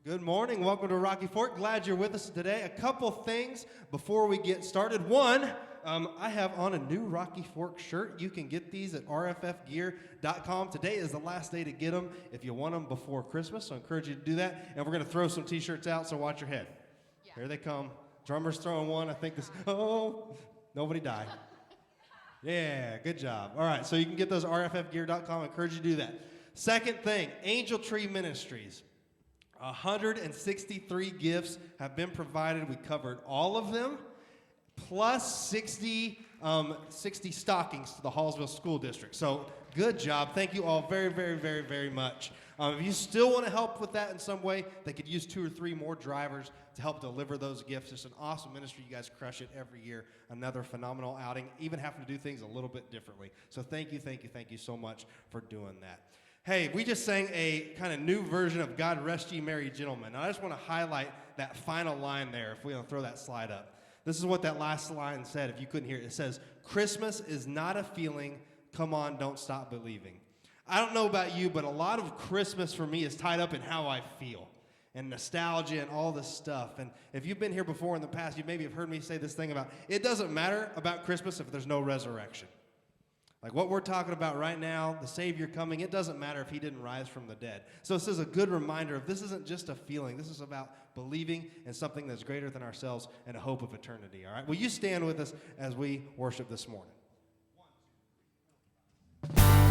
Good morning. Welcome to Rocky Fork. Glad you're with us today. A couple things before we get started. One, I have on a new Rocky Fork shirt. You can get these at rffgear.com. Today is the last day to get them if you want them before Christmas, so I encourage you to do that. And we're going to throw some T-shirts out, so watch your head. Yeah. Here they come. Drummer's throwing one. I think this, nobody died. Yeah, good job. All right, so you can get those at rffgear.com. I encourage you to do that. Second thing, Angel Tree Ministries. 163 gifts have been provided. We covered all of them, plus 60 stockings to the Hallsville School District. So good job. Thank you all very, very, very, very much. If you still want to help with that in some way, they could use 2 or 3 more drivers to help deliver those gifts. It's an awesome ministry. You guys crush it every year. Another phenomenal outing, even having to do things a little bit differently. So thank you so much for doing that. Hey, we just sang a kind of new version of God Rest Ye Merry Gentlemen. I just want to highlight that final line there, if we want to throw that slide up. This is what that last line said, if you couldn't hear it. It says, Christmas is not a feeling, come on, don't stop believing. I don't know about you, but a lot of Christmas for me is tied up in how I feel and nostalgia and all this stuff. And if you've been here before in the past, you maybe have heard me say this thing about, it doesn't matter about Christmas if there's no resurrection. Like what we're talking about right now, the Savior coming, it doesn't matter if he didn't rise from the dead. So this is a good reminder of this isn't just a feeling. This is about believing in something that's greater than ourselves and a hope of eternity, all right? Will you stand with us as we worship this morning? Emmanuel.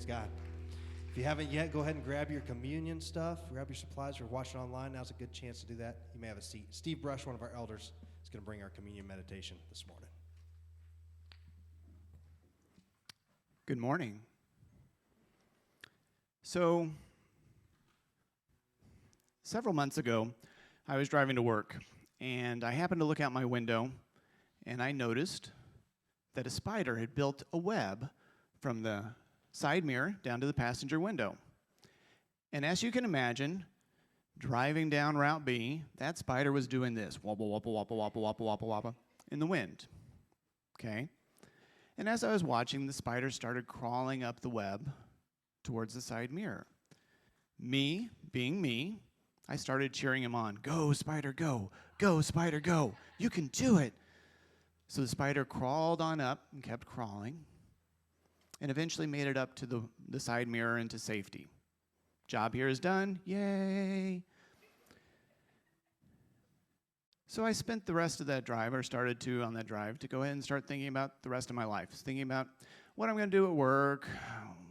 God. If you haven't yet, go ahead and grab your communion stuff, grab your supplies. If you're watching online, now's a good chance to do that. You may have a seat. Steve Brush, one of our elders, is going to bring our communion meditation this morning. Good morning. So, several months ago, I was driving to work, and I happened to look out my window, and I noticed that a spider had built a web from the side mirror down to the passenger window. And as you can imagine, driving down Route B, that spider was doing this, wobble, wobble, wobble, wobble, wobble, wobble, wobble, in the wind. Okay? And as I was watching, the spider started crawling up the web towards the side mirror. Me, being me, I started cheering him on. Go, spider, go. Go, spider, go. You can do it. So the spider crawled on up and kept crawling and eventually made it up to the side mirror and to safety. Job here is done. Yay. So I spent the rest of that drive, or started to on that drive, to go ahead and start thinking about the rest of my life. Thinking about what I'm going to do at work,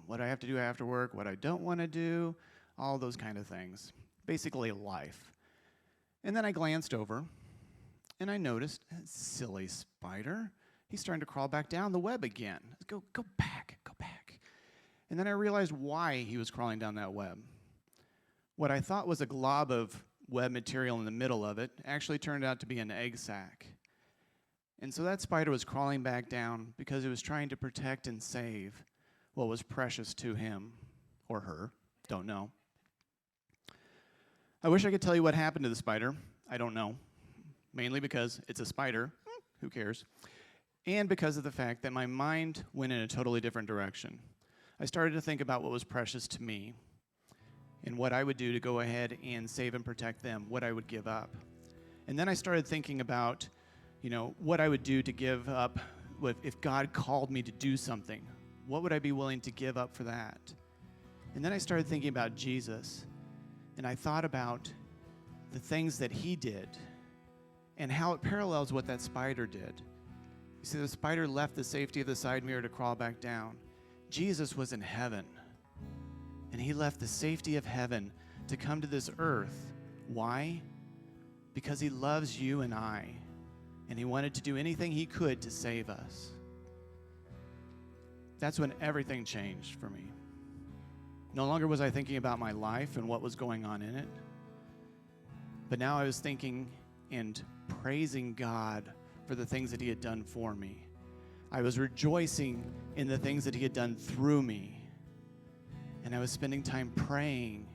what I have to do after work, what I don't want to do, all those kind of things. Basically life. And then I glanced over, and I noticed, silly spider, he's starting to crawl back down the web again. Go back, go back. And then I realized why he was crawling down that web. What I thought was a glob of web material in the middle of it actually turned out to be an egg sac. And so that spider was crawling back down because it was trying to protect and save what was precious to him or her, don't know. I wish I could tell you what happened to the spider. I don't know. Mainly because it's a spider. Who cares? And because of the fact that my mind went in a totally different direction. I started to think about what was precious to me and what I would do to go ahead and save and protect them, what I would give up. And then I started thinking about, what I would do to give up if God called me to do something. What would I be willing to give up for that? And then I started thinking about Jesus. And I thought about the things that he did and how it parallels what that spider did. You see, the spider left the safety of the side mirror to crawl back down. Jesus was in heaven, and he left the safety of heaven to come to this earth. Why? Because he loves you and I, and he wanted to do anything he could to save us. That's when everything changed for me. No longer was I thinking about my life and what was going on in it, but now I was thinking and praising God for the things that he had done for me. I was rejoicing in the things that he had done through me, and I was spending time praying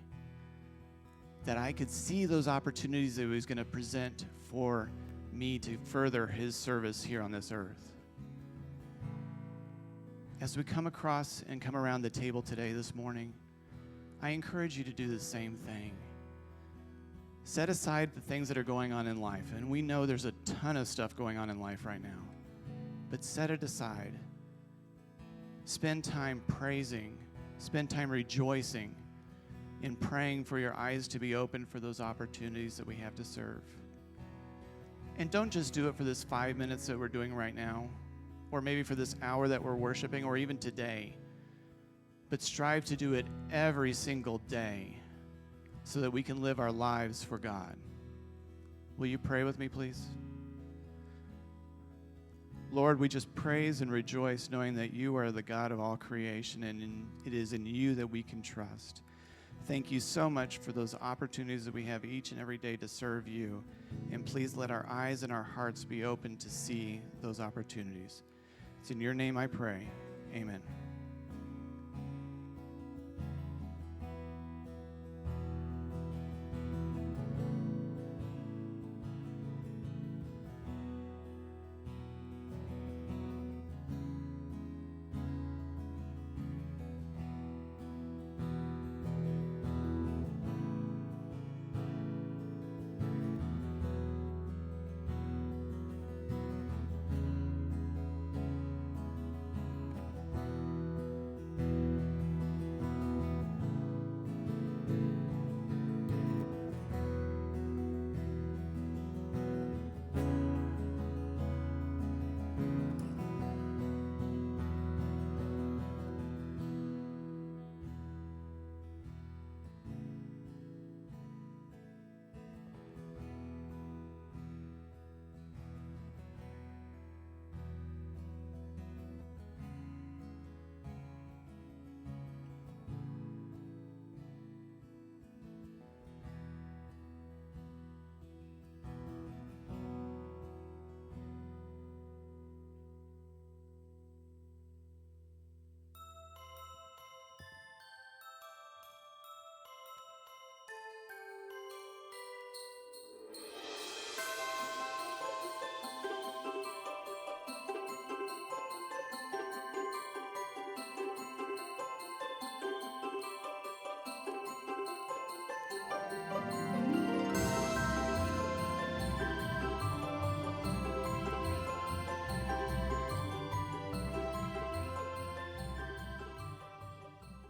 that I could see those opportunities that he was going to present for me to further his service here on this earth. As we come across and come around the table today, this morning, I encourage you to do the same thing. Set aside the things that are going on in life. And we know there's a ton of stuff going on in life right now. But set it aside. Spend time praising. Spend time rejoicing in praying for your eyes to be open for those opportunities that we have to serve. And don't just do it for this 5 minutes that we're doing right now, or maybe for this hour that we're worshiping, or even today. But strive to do it every single day so that we can live our lives for God. Will you pray with me, please? Lord, we just praise and rejoice knowing that you are the God of all creation, and it is in you that we can trust. Thank you so much for those opportunities that we have each and every day to serve you. And please let our eyes and our hearts be open to see those opportunities. It's in your name I pray. Amen.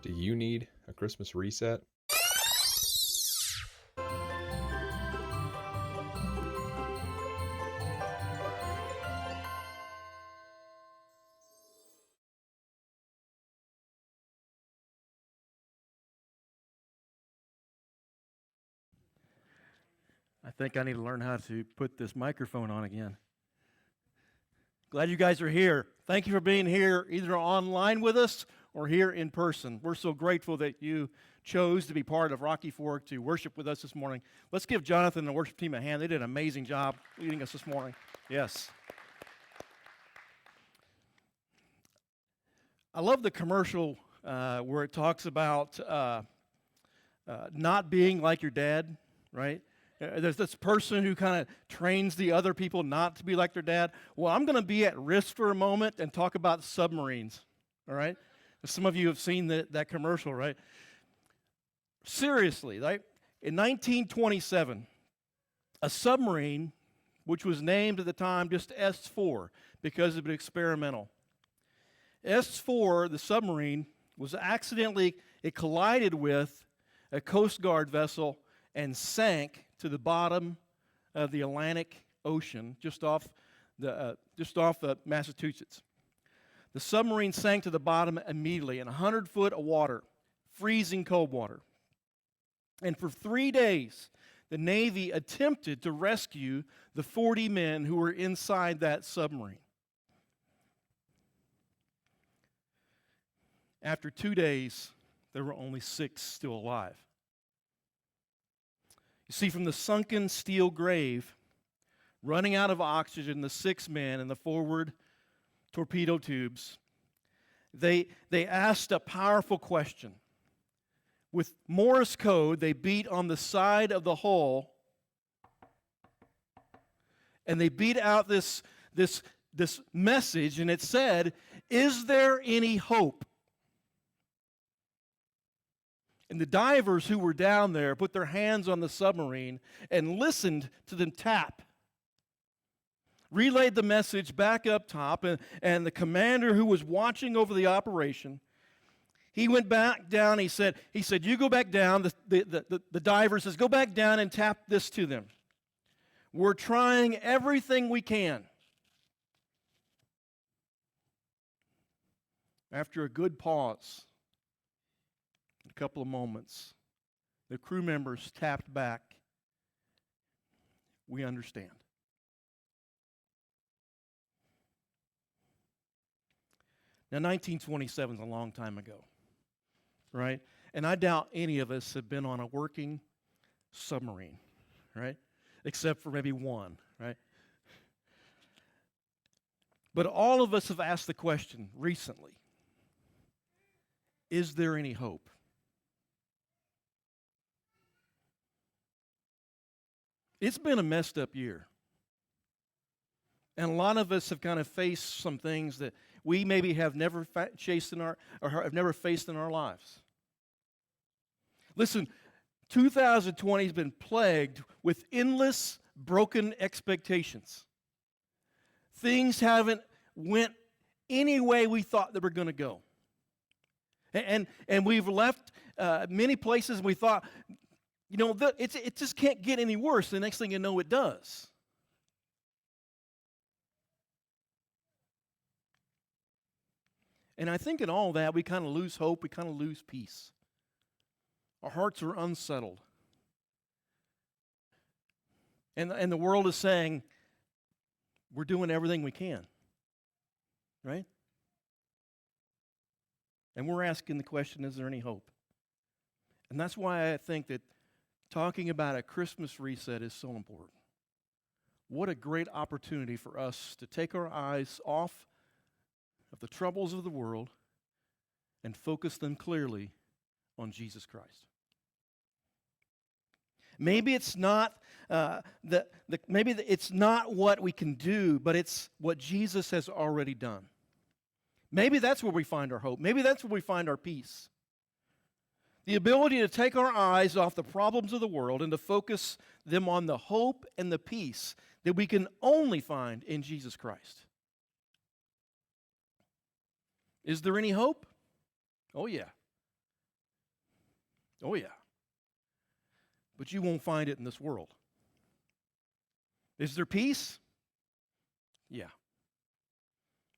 Do you need a Christmas reset? I think I need to learn how to put this microphone on again. Glad you guys are here. Thank you for being here, either online with us or here in person. We're so grateful that you chose to be part of Rocky Fork to worship with us this morning. Let's give Jonathan and the worship team a hand. They did an amazing job leading us this morning. Yes. I love the commercial where it talks about not being like your dad, right? There's this person who kind of trains the other people not to be like their dad. Well, I'm going to be at risk for a moment and talk about submarines, all right? Some of you have seen that commercial, right? Seriously, right? In 1927, a submarine, which was named at the time just S4 because of it experimental. S4, the submarine, was it collided with a Coast Guard vessel and sank to the bottom of the Atlantic Ocean, just off Massachusetts. The submarine sank to the bottom immediately in 100 foot of water, freezing cold water. And for 3 days, the Navy attempted to rescue the 40 men who were inside that submarine. After 2 days, there were only 6 still alive. You see, from the sunken steel grave, running out of oxygen, the 6 men in the forward torpedo tubes, they asked a powerful question. With Morse code, they beat on the side of the hull, and they beat out this message, and it said, "Is there any hope?" And the divers who were down there put their hands on the submarine and listened to them tap. Relayed the message back up top, and the commander who was watching over the operation, he went back down. He said, "You go back down." The diver says, "Go back down and tap this to them. We're trying everything we can." After a good pause, a couple of moments, the crew members tapped back, "We understand." Now, 1927 is a long time ago, right? And I doubt any of us have been on a working submarine, right? Except for maybe one, right? But all of us have asked the question recently, is there any hope? It's been a messed up year. And a lot of us have kind of faced some things that we maybe have never faced in our lives. Listen, 2020 has been plagued with endless broken expectations. Things haven't went any way we thought they were going to go. And we've left many places and we thought, it just can't get any worse. The next thing you know, it does. And I think in all that, we kind of lose hope, we kind of lose peace. Our hearts are unsettled. And the world is saying, we're doing everything we can. Right? And we're asking the question, is there any hope? And that's why I think that talking about a Christmas reset is so important. What a great opportunity for us to take our eyes off of the troubles of the world and focus them clearly on Jesus Christ. Maybe it's not it's not what we can do, but it's what Jesus has already done. Maybe that's where we find our hope. Maybe that's where we find our peace. The ability to take our eyes off the problems of the world and to focus them on the hope and the peace that we can only find in Jesus Christ. Is there any hope? Oh, yeah. Oh, yeah. But you won't find it in this world. Is there peace? Yeah.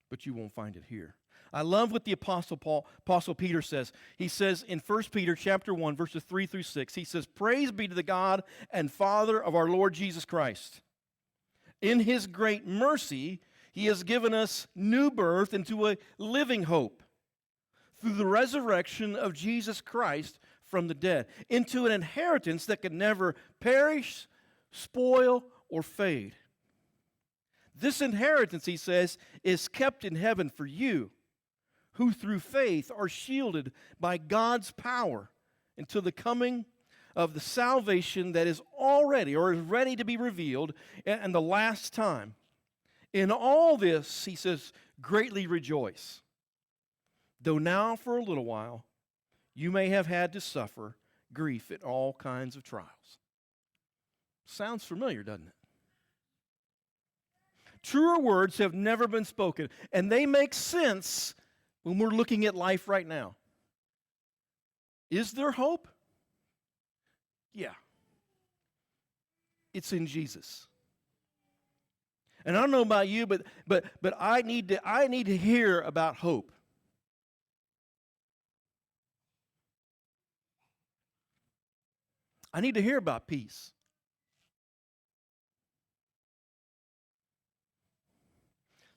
But you won't find it here. I love what the Apostle Peter says. He says in 1 Peter chapter 1, verses 3 through 6, he says, "Praise be to the God and Father of our Lord Jesus Christ. In his great mercy, he has given us new birth into a living hope through the resurrection of Jesus Christ from the dead, into an inheritance that can never perish, spoil, or fade. This inheritance," he says, "is kept in heaven for you, who through faith are shielded by God's power until the coming of the salvation that is already or is ready to be revealed and the last time. In all this," he says, "greatly rejoice, though now for a little while you may have had to suffer grief in all kinds of trials." Sounds familiar, doesn't it? Truer words have never been spoken, and they make sense when we're looking at life right now. Is there hope? Yeah. It's in Jesus. And I don't know about you, but I need to hear about hope. I need to hear about peace.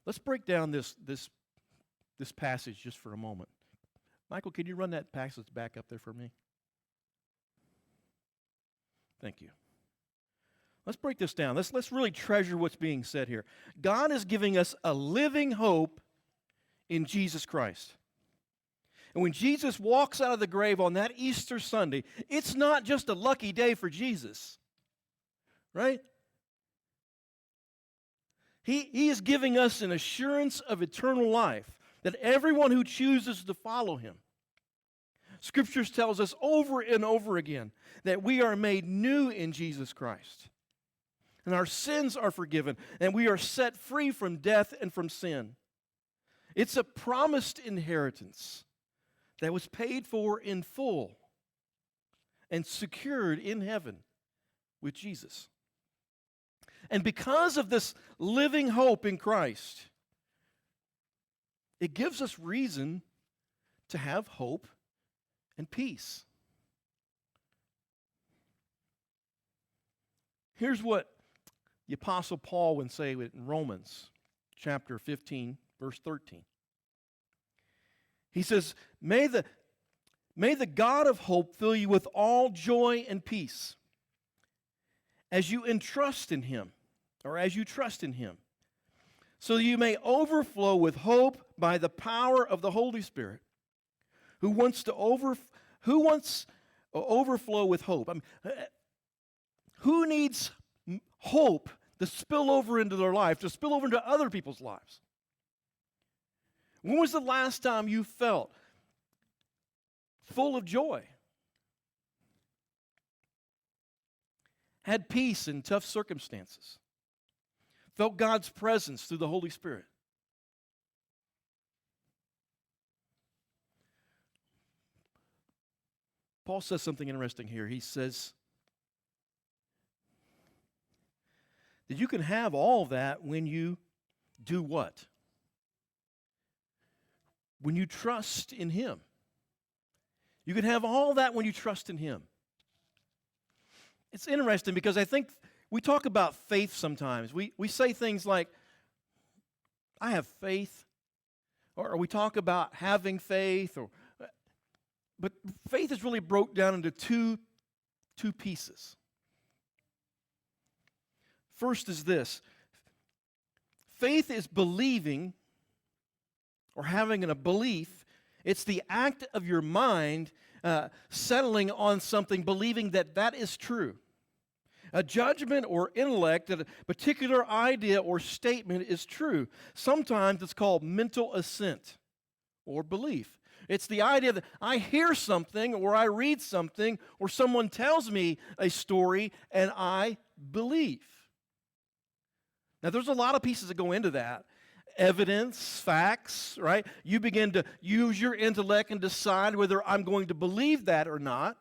Let's break down this passage just for a moment. Michael, can you run that passage back up there for me? Thank you. Let's break this down. Let's really treasure what's being said here. God is giving us a living hope in Jesus Christ. And when Jesus walks out of the grave on that Easter Sunday, it's not just a lucky day for Jesus, right? He is giving us an assurance of eternal life that everyone who chooses to follow him. Scriptures tells us over and over again that we are made new in Jesus Christ. And our sins are forgiven, and we are set free from death and from sin. It's a promised inheritance that was paid for in full and secured in heaven with Jesus. And because of this living hope in Christ, it gives us reason to have hope and peace. Here's what the Apostle Paul would say in Romans chapter 15, verse 13. He says, May the God of hope fill you with all joy and peace as you entrust in him, or as you trust in him, so you may overflow with hope by the power of the Holy Spirit, who wants to overflow with hope. I mean, who needs hope to spill over into their life, to spill over into other people's lives? When was the last time you felt full of joy? Had peace in tough circumstances? Felt God's presence through the Holy Spirit? Paul says something interesting here. He says that you can have all that when you do what? When you trust in him. You can have all that when you trust in him. It's interesting because I think we talk about faith sometimes. We say things like, I have faith, or we talk about having faith, but faith is really broke down into two pieces. First is this: faith is believing or having a belief. It's the act of your mind settling on something, believing that is true. A judgment or intellect that a particular idea or statement is true. Sometimes it's called mental assent or belief. It's the idea that I hear something or I read something or someone tells me a story and I believe. Now, there's a lot of pieces that go into that. Evidence, facts, right? You begin to use your intellect and decide whether I'm going to believe that or not.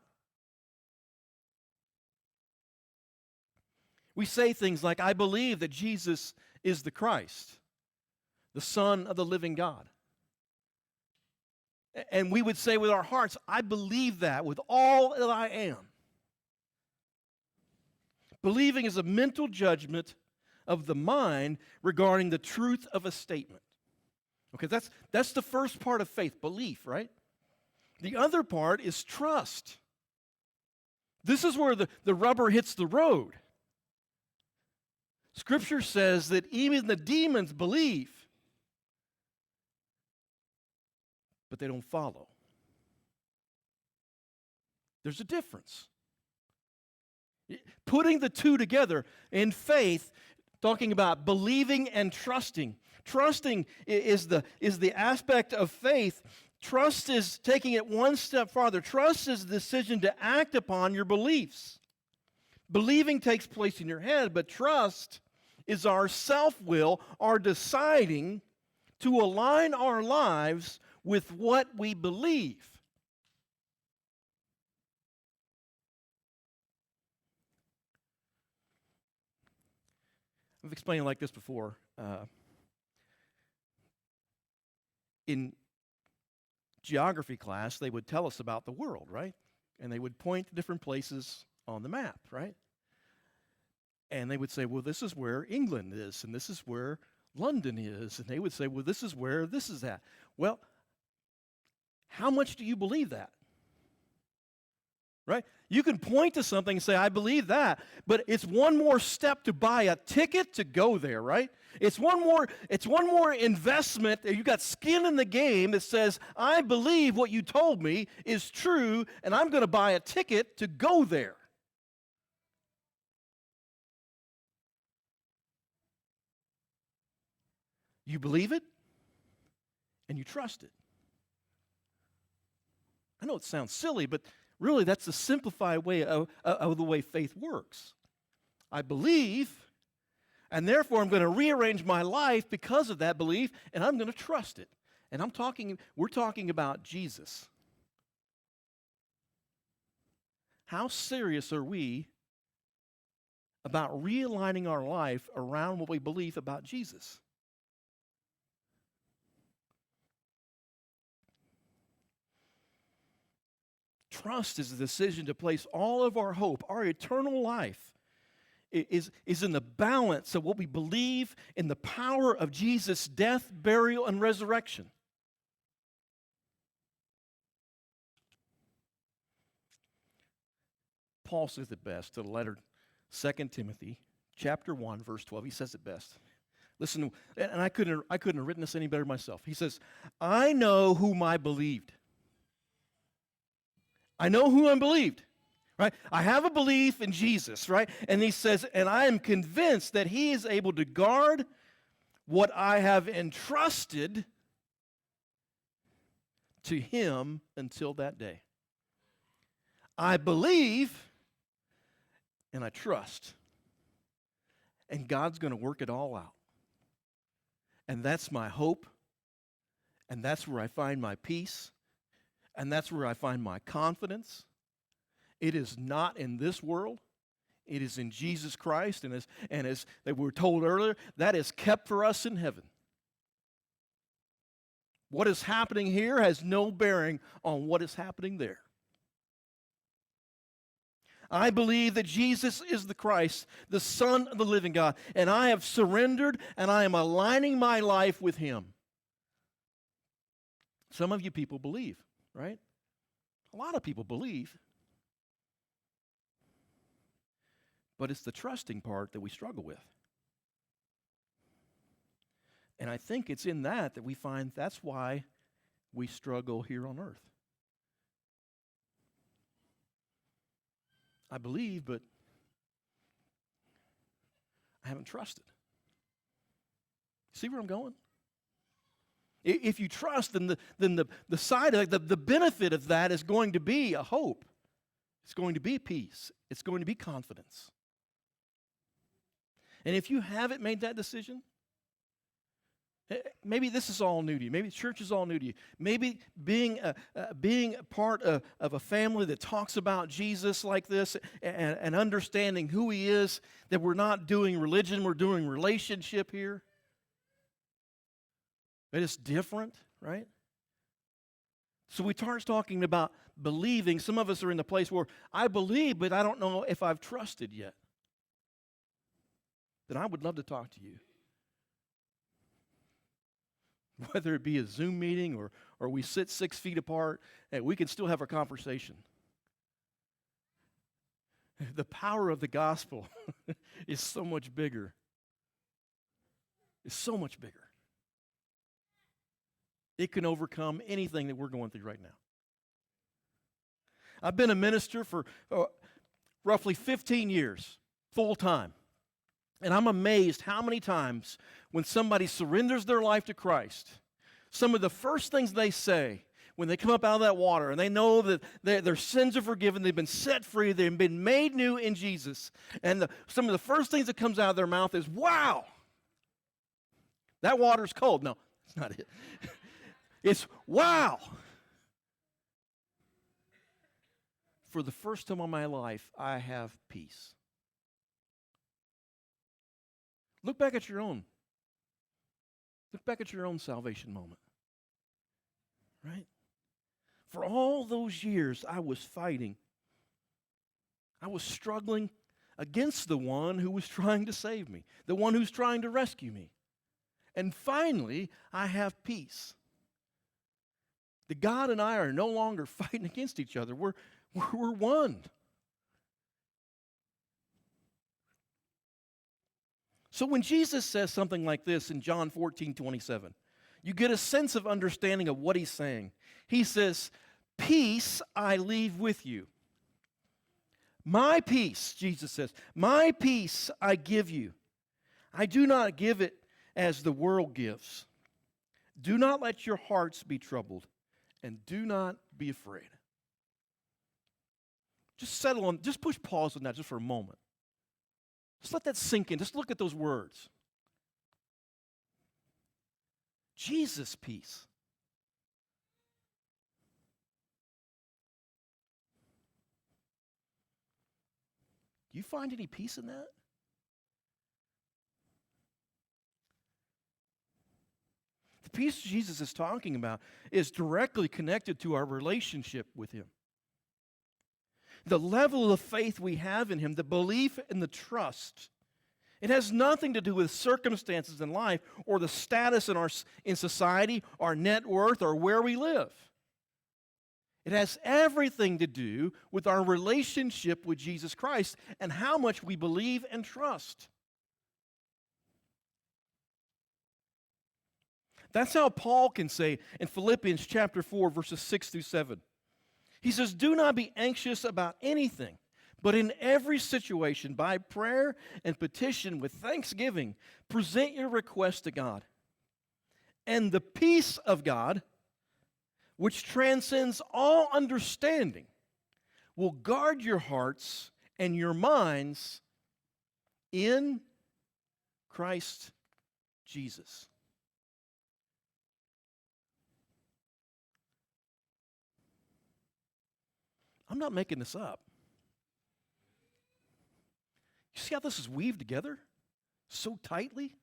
We say things like, I believe that Jesus is the Christ, the Son of the living God. And we would say with our hearts, I believe that with all that I am. Believing is a mental judgment of the mind regarding the truth of a statement. Okay, that's the first part of faith, belief, right? The other part is trust. This is where the rubber hits the road. Scripture says that even the demons believe, but they don't follow. There's a difference. Putting the two together in faith, talking about believing and trusting. Trusting is the aspect of faith. Trust is taking it one step farther. Trust is the decision to act upon your beliefs. Believing takes place in your head, but trust is our self-will, our deciding to align our lives with what we believe. I've explained it like this before. In geography class, they would tell us about the world, right? And they would point to different places on the map, right? And they would say, well, this is where England is, and this is where London is. And they would say, well, this is where this is at. Well, how much do you believe that? Right? You can point to something and say, I believe that, but it's one more step to buy a ticket to go there, right? It's one more investment. You got skin in the game that says, I believe what you told me is true, and I'm going to buy a ticket to go there. You believe it, and you trust it. I know it sounds silly, but really that's the simplified way of the way faith works. I believe, and therefore I'm going to rearrange my life because of that belief, and I'm going to trust it. And we're talking about Jesus. How serious are we about realigning our life around what we believe about Jesus? Trust is the decision to place all of our hope, our eternal life, is in the balance of what we believe in the power of Jesus' death, burial, and resurrection. Paul says it best to the letter 2 Timothy, chapter 1, verse 12. He says it best. Listen, and I couldn't have written this any better myself. He says, I know whom I believed. I know who I believed, right? I have a belief in Jesus, right? And he says, and I am convinced that he is able to guard what I have entrusted to him until that day. I believe and I trust. And God's going to work it all out. And that's my hope. And that's where I find my peace. And that's where I find my confidence. It is not in this world. It is in Jesus Christ. And as we were told earlier, that is kept for us in heaven. What is happening here has no bearing on what is happening there. I believe that Jesus is the Christ, the Son of the living God, and I have surrendered and I am aligning my life with him. Some of you people believe, right? A lot of people believe. But it's the trusting part that we struggle with. And I think it's in that we find that's why we struggle here on earth. I believe, but I haven't trusted. See where I'm going? If you trust, then the side of the benefit of that is going to be a hope. It's going to be peace. It's going to be confidence. And if you haven't made that decision, Maybe this is all new to you. Maybe church is all new to you. Maybe being a part of a family that talks about Jesus like this and understanding who He is, that we're not doing religion, we're doing relationship here. But it's different, right? So we start talking about believing. Some of us are in the place where I believe, but I don't know if I've trusted yet. Then I would love to talk to you. Whether it be a Zoom meeting or we sit 6 feet apart, we can still have a conversation. The power of the gospel is so much bigger. It's so much bigger. It can overcome anything that we're going through right now. I've been a minister for roughly 15 years, full time. And I'm amazed how many times when somebody surrenders their life to Christ, some of the first things they say when they come up out of that water and they know that their sins are forgiven, they've been set free, they've been made new in Jesus, and some of the first things that comes out of their mouth is, wow, that water's cold. No, that's not it. It's, wow. For the first time in my life, I have peace. Look back at your own. Look back at your own salvation moment. Right? For all those years, I was fighting. I was struggling against the one who was trying to save me, the one who's trying to rescue me. And finally, I have peace. The God and I are no longer fighting against each other. We're one. So when Jesus says something like this in John 14:27, you get a sense of understanding of what He's saying. He says, peace I leave with you. My peace, Jesus says, my peace I give you. I do not give it as the world gives. Do not let your hearts be troubled, and do not be afraid. Just settle on, just push pause on that just for a moment. Just let that sink in. Just look at those words. Jesus' peace. Do you find any peace in that? The peace Jesus is talking about is directly connected to our relationship with Him. The level of faith we have in Him, the belief and the trust, it has nothing to do with circumstances in life or the status in society, our net worth, or where we live. It has everything to do with our relationship with Jesus Christ and how much we believe and trust. That's how Paul can say in Philippians chapter 4, verses 6 through 7. He says, do not be anxious about anything, but in every situation, by prayer and petition with thanksgiving, present your request to God. And the peace of God, which transcends all understanding, will guard your hearts and your minds in Christ Jesus. I'm not making this up. You see how this is weaved together so tightly?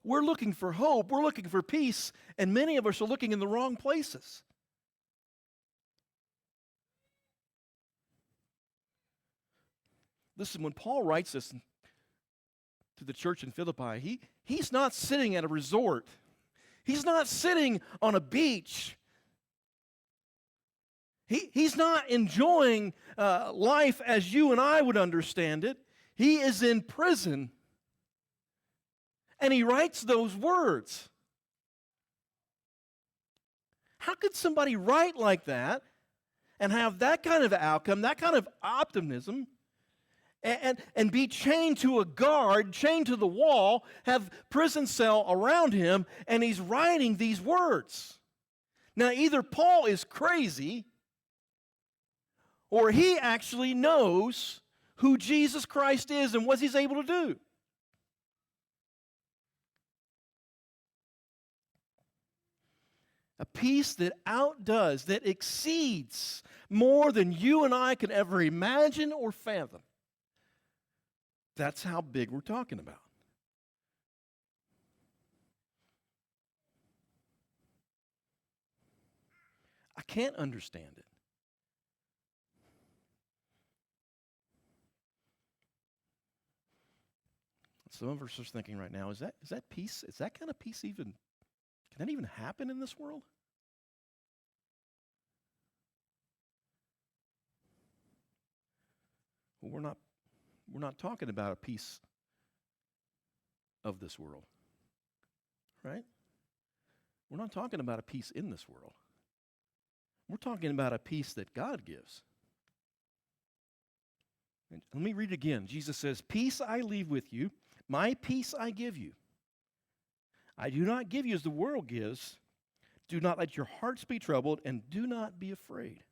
We're looking for hope. We're looking for peace. And many of us are looking in the wrong places. Listen, when Paul writes this to the church in Philippi, he's not sitting at a resort. He's not sitting on a beach. He's not enjoying life as you and I would understand it. He is in prison. And he writes those words. How could somebody write like that and have that kind of outcome, that kind of optimism, and be chained to a guard, chained to the wall, have prison cell around him, and he's writing these words? Now, either Paul is crazy, or he actually knows who Jesus Christ is and what He's able to do. peace that outdoes, that exceeds more than you and I can ever imagine or fathom. That's how big we're talking about. I can't understand it. Some of us are thinking right now, is that peace? Is that kind of peace even, can that even happen in this world? Well, we're not talking about a peace of this world, right? We're not talking about a peace in this world. We're talking about a peace that God gives. And let me read it again. Jesus says, "Peace I leave with you, my peace I give you. I do not give you as the world gives. Do not let your hearts be troubled, and do not be afraid."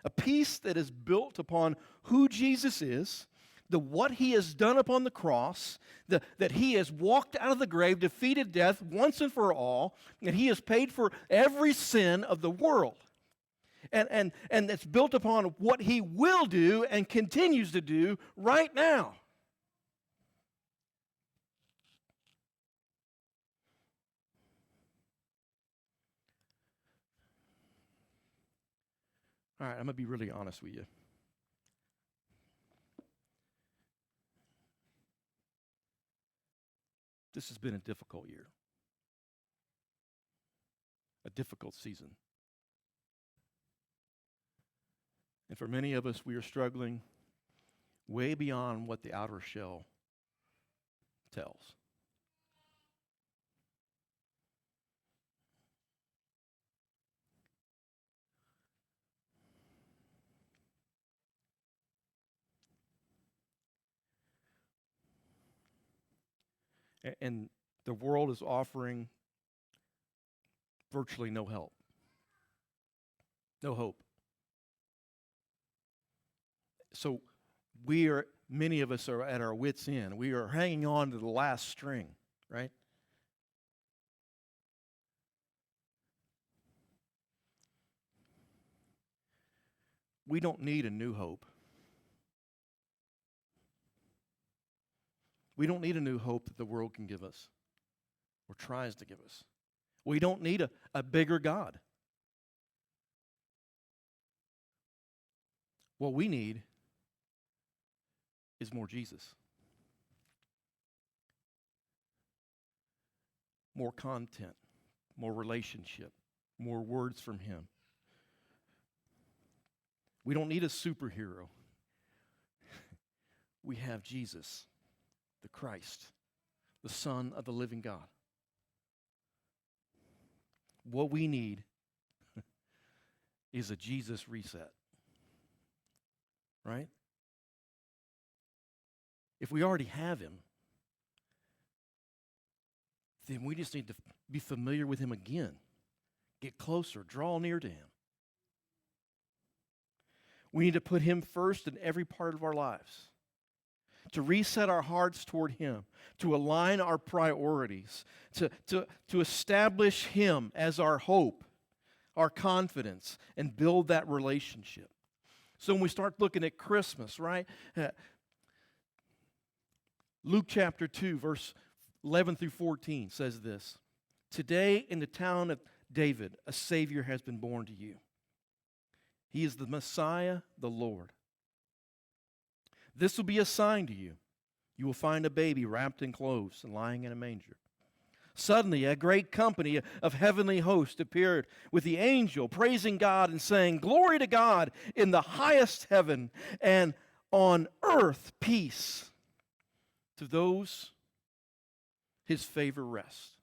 A peace that is built upon who Jesus is, what he has done upon the cross, that he has walked out of the grave, defeated death once and for all, and he has paid for every sin of the world. And it's built upon what he will do and continues to do right now. All right, I'm going to be really honest with you. This has been a difficult year, a difficult season. And for many of us, we are struggling way beyond what the outer shell tells. And the world is offering virtually no help, no hope. So many of us are at our wits' end. We are hanging on to the last string, right? We don't need a new hope. We don't need a new hope that the world can give us or tries to give us. We don't need a bigger God. What we need is more Jesus. More content, more relationship, more words from him. We don't need a superhero. We have Jesus, the Christ, the Son of the living God. What we need is a Jesus reset. Right? If we already have him, then we just need to be familiar with him again. Get closer, draw near to him. We need to put him first in every part of our lives. To reset our hearts toward him, to align our priorities, to establish him as our hope, our confidence, and build that relationship. So when we start looking at Christmas, right? Luke chapter 2, verse 11 through 14 says this: "Today in the town of David, a Savior has been born to you. He is the Messiah, the Lord. This will be a sign to you. You will find a baby wrapped in clothes and lying in a manger." Suddenly, a great company of heavenly hosts appeared with the angel, praising God and saying, "Glory to God in the highest heaven, and on earth peace to those his favor rests."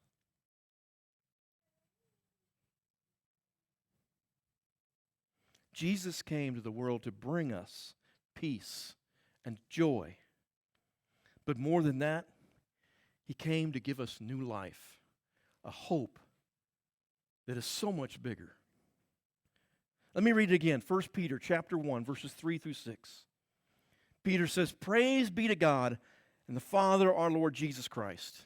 Jesus came to the world to bring us peace and joy. But more than that, he came to give us new life, a hope that is so much bigger. Let me read it again. 1 Peter chapter 1, verses 3 through 6. Peter says, "Praise be to God and the Father, our Lord Jesus Christ.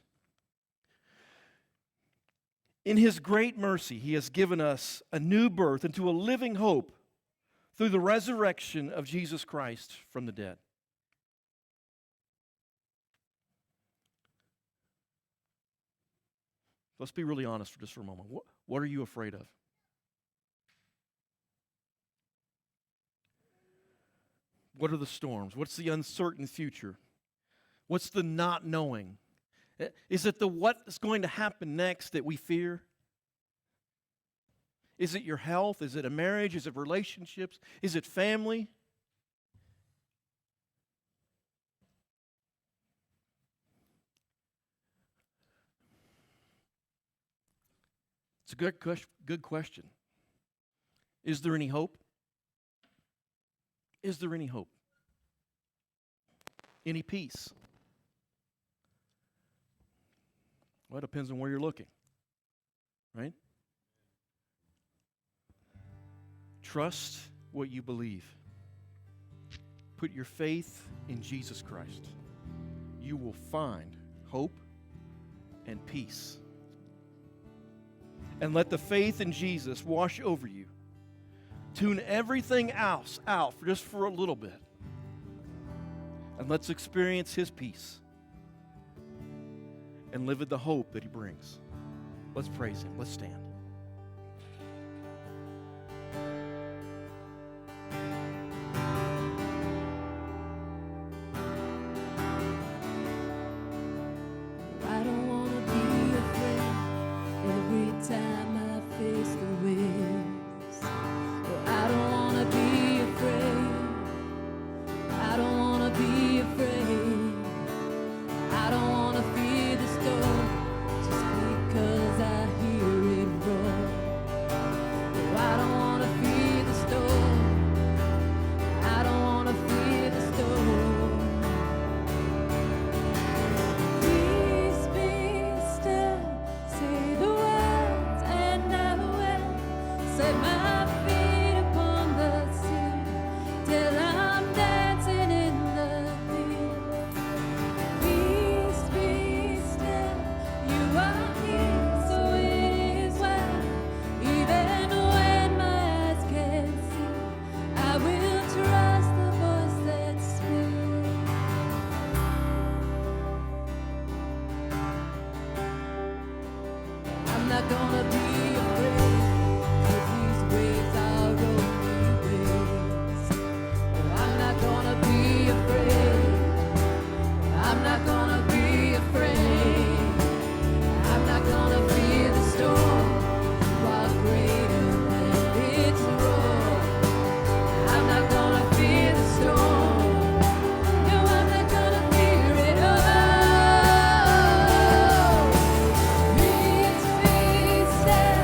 In His great mercy, He has given us a new birth into a living hope through the resurrection of Jesus Christ from the dead. Let's be really honest for just a moment. What are you afraid of? What are the storms? What's the uncertain future? What's the not knowing? Is it the what is going to happen next that we fear? Is it your health? Is it a marriage? Is it relationships? Is it family? It's a good question. Is there any hope? Is there any hope? Any peace? Well, it depends on where you're looking, right? Trust what you believe. Put your faith in Jesus Christ. You will find hope and peace. And let the faith in Jesus wash over you. Tune everything else out for a little bit. And let's experience His peace. And live in the hope that He brings. Let's praise Him. Let's stand. I don't want to be afraid every time I face the winds. Oh, I don't want to be afraid. I don't want to be afraid. I don't want to fear the storm just because I hear it roar. Oh, I don't want to fear the storm. I don't want to fear the storm. Peace be still, say the words and I will set my feet upon the sea till I'm dancing in the deep. Peace be still, you are here, so it is well. Even when my eyes can't see, I will trust the voice that speaks. I'm not gonna be afraid, 'cause these waves are only waves. Oh, I'm not gonna be afraid. I'm not gonna be afraid. I'm not gonna fear the storm. You are greater than its roar. I'm not gonna fear the storm. No, I'm not gonna fear it all. Peace be still.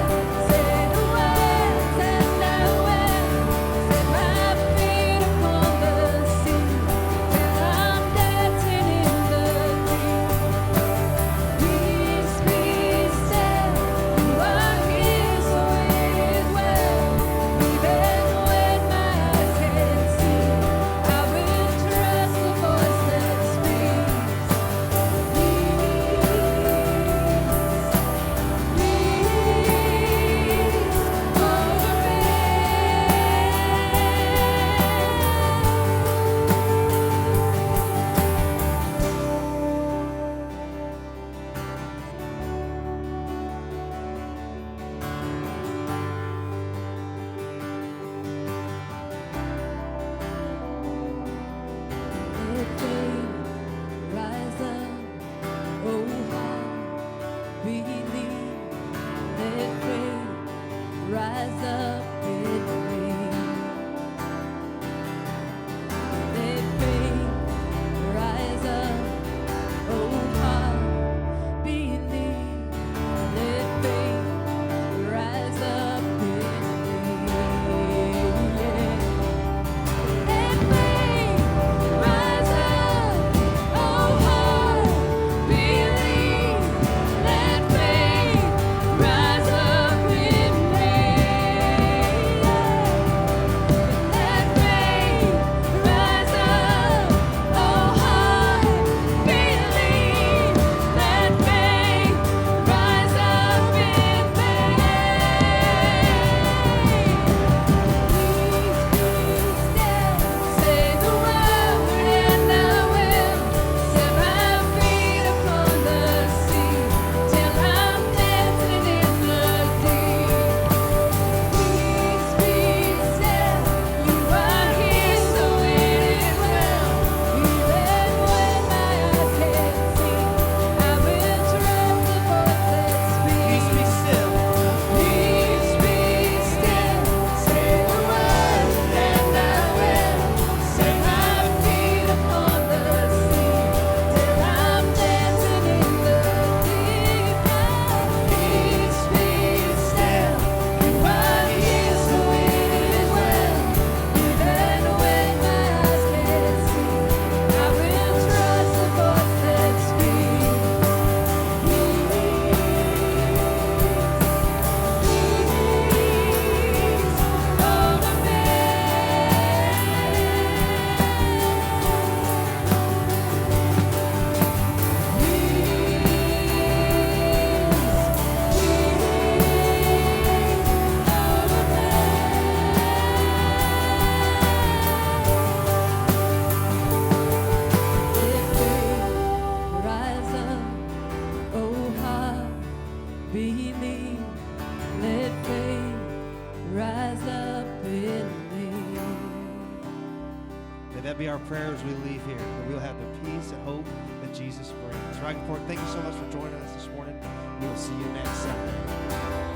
our prayer as we leave here, that we'll have the peace and hope that Jesus brings. Rocky Fork, thank you so much for joining us this morning. We will see you next Sunday.